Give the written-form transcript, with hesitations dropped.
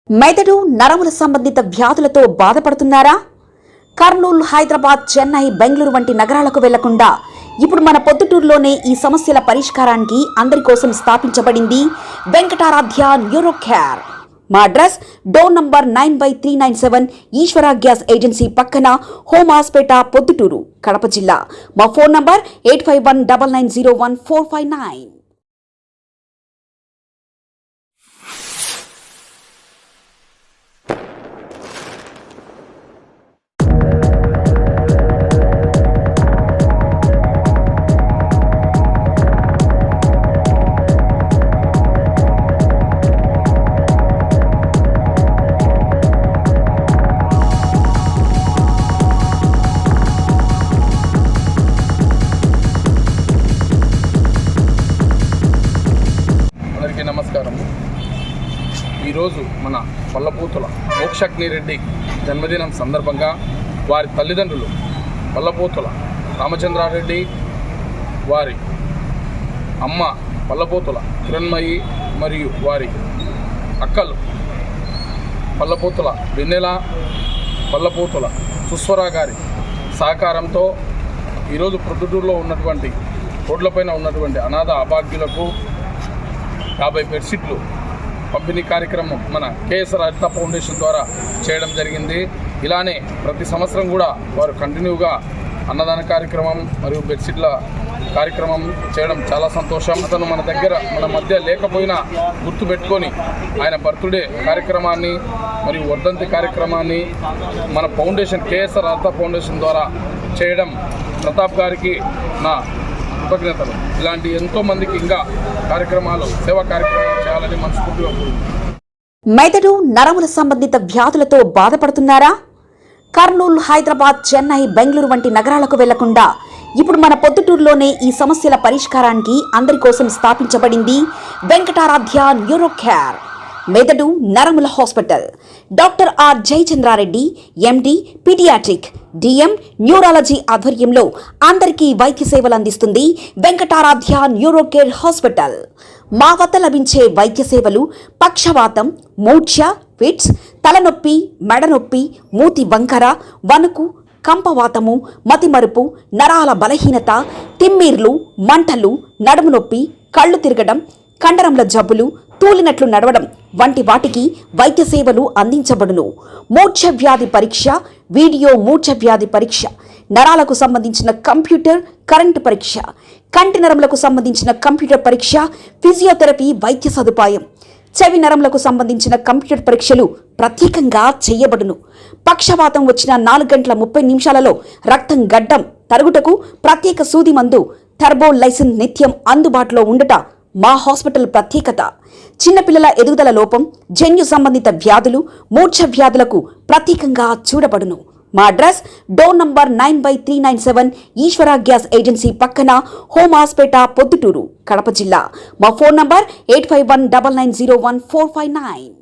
మెదడు నరముల సంబంధిత వ్యాధులతో బాధపడుతున్నారా? కర్నూలు, హైదరాబాద్, చెన్నై, బెంగళూరు వంటి నగరాలకు వెళ్లకుండా ఇప్పుడు మన పొద్దుటూరులోనే ఈ సమస్యల పరిష్కారానికి అందరి కోసం స్థాపించబడింది వెంకటారాధ్య న్యూరో కేర్. మా అడ్రస్ డోర్ నంబర్ 9/397 ఈశ్వర గ్యాస్ ఏజెన్సీ పక్కన, హోమాస్పేట, పొద్దుటూరు, కడప జిల్లా. మా ఫోన్ నంబర్ 8519901459. నమస్కారం. ఈరోజు మన పల్లపూతుల మోక్షాగ్ని రెడ్డి జన్మదినం సందర్భంగా వారి తల్లిదండ్రులు పల్లపూతుల రామచంద్రారెడ్డి, వారి అమ్మ పల్లపూతుల కిరణ్మయి మరియు వారి అక్కలు పల్లపూతుల వెన్నెల, పల్లపూతుల సుస్వర గారి సహకారంతో ఈరోజు ప్రొద్దుటూరులో ఉన్నటువంటి రోడ్లపైన ఉన్నటువంటి అనాథ అభాగ్యులకు 50 బెడ్షీట్లు పంపిణీ కార్యక్రమం మన కేఎస్ఆర్ హరిత ఫౌండేషన్ ద్వారా చేయడం జరిగింది. ఇలానే ప్రతి సంవత్సరం కూడా వారు కంటిన్యూగా అన్నదాన కార్యక్రమం మరియు బెడ్షీట్ల కార్యక్రమం చేయడం చాలా సంతోషం. అతను మన మధ్య లేకపోయినా గుర్తుపెట్టుకొని ఆయన బర్త్డే కార్యక్రమాన్ని మరియు వర్ధంతి కార్యక్రమాన్ని మన ఫౌండేషన్ కేఎస్ఆర్ హరిత ఫౌండేషన్ ద్వారా చేయడం ప్రతాప్ గారికి నా కృతజ్ఞతలు. ఇలాంటి ఎంతో మందికి ఇంకా కార్యక్రమాలు, సేవా కార్యక్రమాలు చేయాలని మనస్ఫూర్తిగా కోరుకుంటున్నాను. మెదడు నరముల సంబంధిత వ్యాధులతో బాధపడుతున్నారా? కర్నూలు, హైదరాబాద్, చెన్నై, బెంగళూరు వంటి నగరాలకు వెళ్లకుండా ఇప్పుడు మన పొద్దుటూరులోనే ఈ సమస్యల పరిష్కారానికి అందరి కోసం స్థాపించబడింది వెంకటారాధ్య న్యూరో కేర్. మెదడు నరముల hospital. Doctor R Jayachandra Reddy, MD, pediatric, DM, neurology ఆధ్వర్యంలో అందరికీ వైద్య సేవలు అందిస్తుంది వెంకటారాధ్య న్యూరో కేర్ హాస్పిటల్. మా వద్ద లభించే వైద్య సేవలు పక్షవాతం, మూర్ఛ, ఫిట్స్, తలనొప్పి, మెడనొప్పి, మూతి వంకర, వణుకు, కంపవాతము, మతిమరుపు, నరాల బలహీనత, తిమ్మిర్లు, మంటలు, నడుము నొప్పి, కళ్ళు తిరగడం, కండరంల జబ్బులు, తూలినట్లు నడవడం వంటి వాటికి వైద్య సేవలు అందించబడును. మూర్ఛ వ్యాధి పరీక్ష, వీడియో మూర్ఛ వ్యాధి పరీక్ష, నరాలకు సంబంధించిన కంప్యూటర్ కరెంటు పరీక్ష, కంటి నరములకు సంబంధించిన కంప్యూటర్ పరీక్ష, ఫిజియోథెరపీ వైద్య సదుపాయం, చెవి నరములకు సంబంధించిన కంప్యూటర్ పరీక్షలు ప్రత్యేకంగా చేయబడును. పక్షవాతం వచ్చిన 4 గంటల 30 నిమిషాలలో రక్తం గడ్డం తరుగుటకు ప్రత్యేక సూది మందు థర్బోలైసిన్ నిత్యం అందుబాటులో ఉండట మా హాస్పిటల్ ప్రత్యేకత. చిన్నపిల్లల ఎదుగుదల లోపం, జన్యు సంబంధిత వ్యాధులు, మూర్ఛ వ్యాధులకు ప్రత్యేకంగా చూడబడును. మా అడ్రస్ డోర్ నంబర్ 9/397 ఈశ్వర గ్యాస్ ఏజెన్సీ పక్కన, హోమాస్పేట, పొద్దుటూరు, కడప జిల్లా. మా ఫోన్ నంబర్ 8519901459.